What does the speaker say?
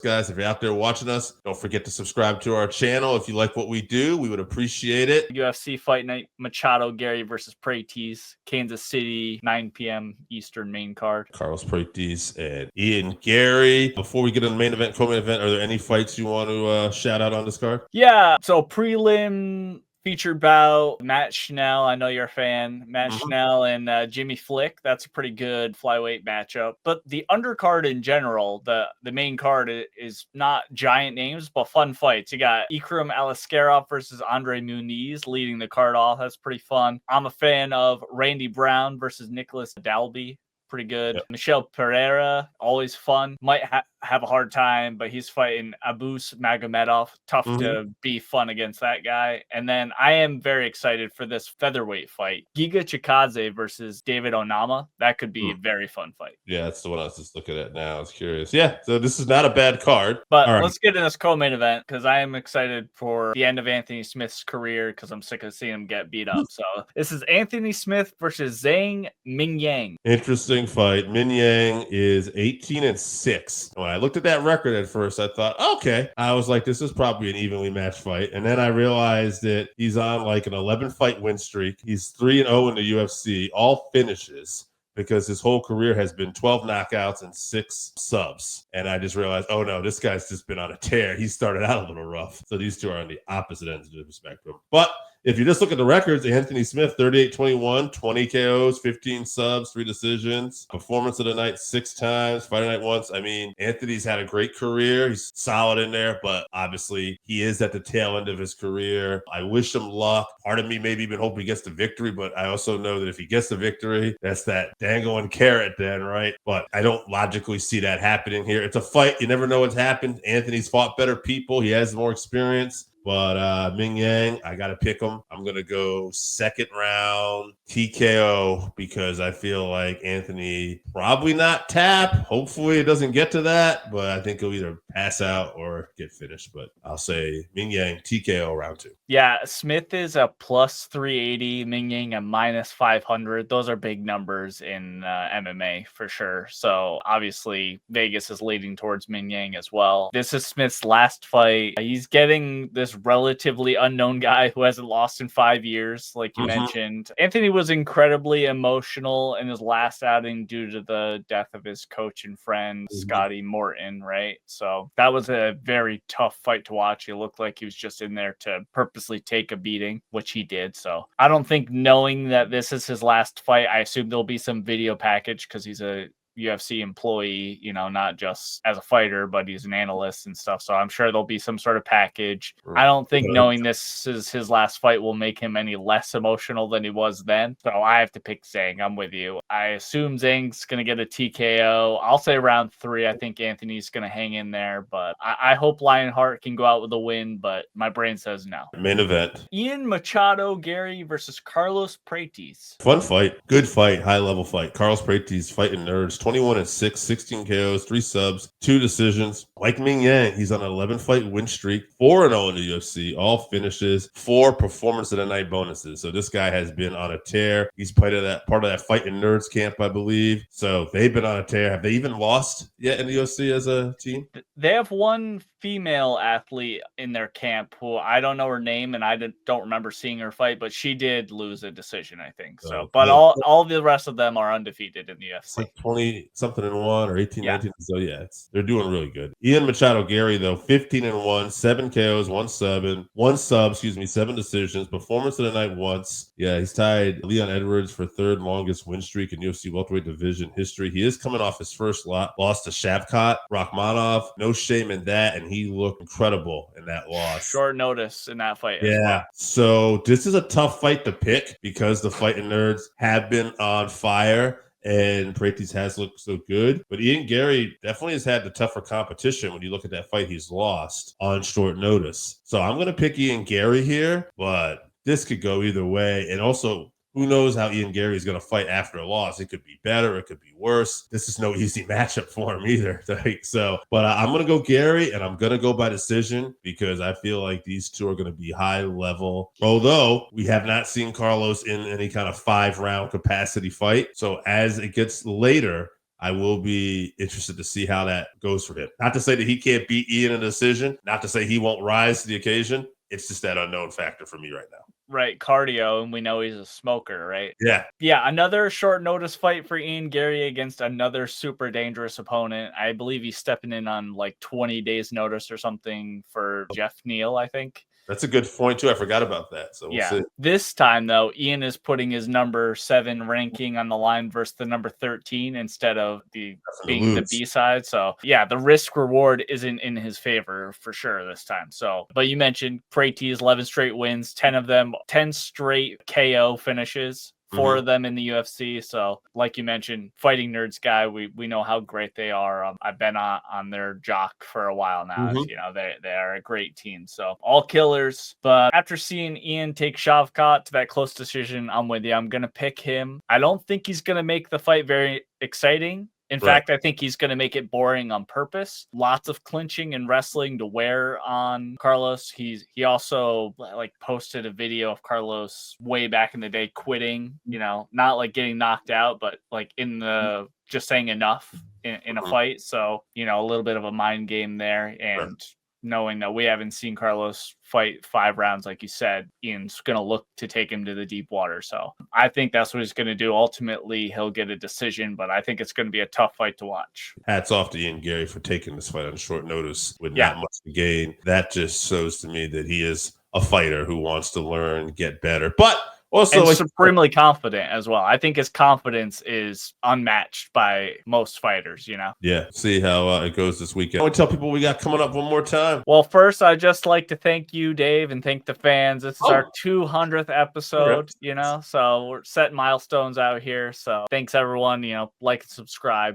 Guys, if you're out there watching us, don't forget to subscribe to our channel. If you like what we do, we would appreciate it. UFC Fight Night, Machado Garry versus Prates, Kansas City, 9 p.m. Eastern main card. Carlos Prates and Ian Garry. Before we get on the main event, co-main event, are there any fights you want to shout out on this card? Yeah, so prelim featured bout, Matt Schnell. I know you're a fan. Matt Schnell and Jimmy Flick. That's a pretty good flyweight matchup. But the undercard in general, the main card is not giant names, but fun fights. You got Ikram Aliskerov versus Andre Muniz leading the card off. That's pretty fun. I'm a fan of Randy Brown versus Nicolas Dalby. Pretty good. Yep. Michel Pereira, always fun. Might have a hard time, but he's fighting Abus Magomedov. Tough to be fun against that guy. And then I am very excited for this featherweight fight. Giga Chikadze versus David Onama. That could be a very fun fight. Yeah, that's the one I was just looking at now. I was curious. Yeah, so this is not a bad card. But let's get in this co-main event because I am excited for the end of Anthony Smith's career because I'm sick of seeing him get beat up. So this is Anthony Smith versus Zhang Mingyang. Interesting fight. Mingyang is 18-6. When I looked at that record at first, I thought, okay. I was like, this is probably an evenly matched fight. And then I realized that he's on like an 11-fight win streak. He's 3-0 in the UFC, all finishes, because his whole career has been 12 knockouts and 6 subs. And I just realized, oh no, this guy's just been on a tear. He started out a little rough. So these two are on the opposite ends of the spectrum. But if you just look at the records, Anthony Smith, 38-21, 20 KOs, 15 subs, 3 decisions. Performance of the night 6 times, fight of the night once. I mean, Anthony's had a great career. He's solid in there, but obviously he is at the tail end of his career. I wish him luck. Part of me maybe even hope he gets the victory, but I also know that if he gets the victory, that's that dangling carrot then, right? But I don't logically see that happening here. It's a fight. You never know what's happened. Anthony's fought better people. He has more experience. But Mingyang, I got to pick him. I'm going to go second round TKO because I feel like Anthony probably not tap. Hopefully it doesn't get to that, but I think he'll either pass out or get finished. But I'll say Mingyang TKO round 2. Yeah, Smith is a plus 380, Mingyang a minus 500. Those are big numbers in MMA for sure. So obviously Vegas is leading towards Mingyang as well. This is Smith's last fight. He's getting this relatively unknown guy who hasn't lost in 5 years, like you mentioned. Anthony was incredibly emotional in his last outing due to the death of his coach and friend, Scotty Morton, right? So that was a very tough fight to watch. He looked like he was just in there to purposely take a beating, which he did. So I don't think, knowing that this is his last fight, I assume there'll be some video package because he's a UFC employee, you know, not just as a fighter, but he's an analyst and stuff. So I'm sure there'll be some sort of package. I don't think knowing this is his last fight will make him any less emotional than he was then. So I have to pick Zhang. I'm with you. I assume Zhang's going to get a TKO. I'll say round 3. I think Anthony's going to hang in there, but I hope Lionheart can go out with a win, but my brain says no. Main event. Ian Machado Garry versus Carlos Prates. Fun fight. Good fight. High level fight. Carlos Prates fighting nerds. 21-6, 16 KOs, 3 subs, 2 decisions. Like Mingyang, he's on an 11-fight win streak, 4-0 in the UFC, all finishes, 4 performance of the night bonuses. So this guy has been on a tear. He's part of that Fighting Nerds camp, I believe. So they've been on a tear. Have they even lost yet in the UFC as a team? They have one female athlete in their camp who I don't know her name and I don't remember seeing her fight, but she did lose a decision, I think. So, but all the rest of them are undefeated in the UFC. It's like 20-something-1 or 18-19. So yeah, they're doing really good. Ian Machado Garry though, 15-1, 7 KOs, 1 sub, 7 decisions. Performance of the night once. Yeah, he's tied Leon Edwards for 3rd longest win streak in UFC welterweight division history. He is coming off his first loss to Shavkat Rakhmonov. No shame in that, and he looked incredible in that loss. Short notice in that fight. Yeah. So this is a tough fight to pick because the Fighting Nerds have been on fire and Prates has looked so good. But Ian Garry definitely has had the tougher competition when you look at that fight he's lost on short notice. So I'm going to pick Ian Garry here, but this could go either way. And also, who knows how Ian Garry is going to fight after a loss? It could be better. It could be worse. This is no easy matchup for him either. But I'm going to go Garry, and I'm going to go by decision because I feel like these two are going to be high level. Although we have not seen Carlos in any kind of 5-round capacity fight. So as it gets later, I will be interested to see how that goes for him. Not to say that he can't beat Ian in a decision, not to say he won't rise to the occasion. It's just that unknown factor for me right now. Right, cardio, and we know he's a smoker, right? Yeah. Yeah, another short notice fight for Ian Garry against another super dangerous opponent. I believe he's stepping in on like 20 days notice or something for Jeff Neal, I think. That's a good point too. I forgot about that. So we'll see. This time though, Ian is putting his number 7 ranking on the line versus the number 13 instead of being the B side. So yeah, the risk reward isn't in his favor for sure this time. So, but you mentioned Prates, 11 straight wins, 10 of them, 10 straight KO finishes. 4 of them in the UFC. So, like you mentioned, Fighting Nerds guy, we know how great they are. I've been on their jock for a while now. You know, they are a great team. So, all killers. But after seeing Ian take Shavkat to that close decision, I'm with you. I'm going to pick him. I don't think he's going to make the fight very exciting. In fact, I think he's going to make it boring on purpose. Lots of clinching and wrestling to wear on Carlos. He also like posted a video of Carlos way back in the day quitting, you know, not like getting knocked out, but like in the just saying enough in a fight. So, you know, a little bit of a mind game there. And knowing that we haven't seen Carlos fight 5 rounds, like you said, Ian's going to look to take him to the deep water. So I think that's what he's going to do. Ultimately, he'll get a decision, but I think it's going to be a tough fight to watch. Hats off to Ian Garry for taking this fight on short notice with not much to gain. That just shows to me that he is a fighter who wants to learn, get better. But also, and supremely confident as well. I think his confidence is unmatched by most fighters, you know? Yeah. See how it goes this weekend. I want to tell people what we got coming up one more time. Well, first, I'd just like to thank you, Dave, and thank the fans. This is our 200th episode, you know? So we're setting milestones out here. So thanks, everyone. You know, like and subscribe.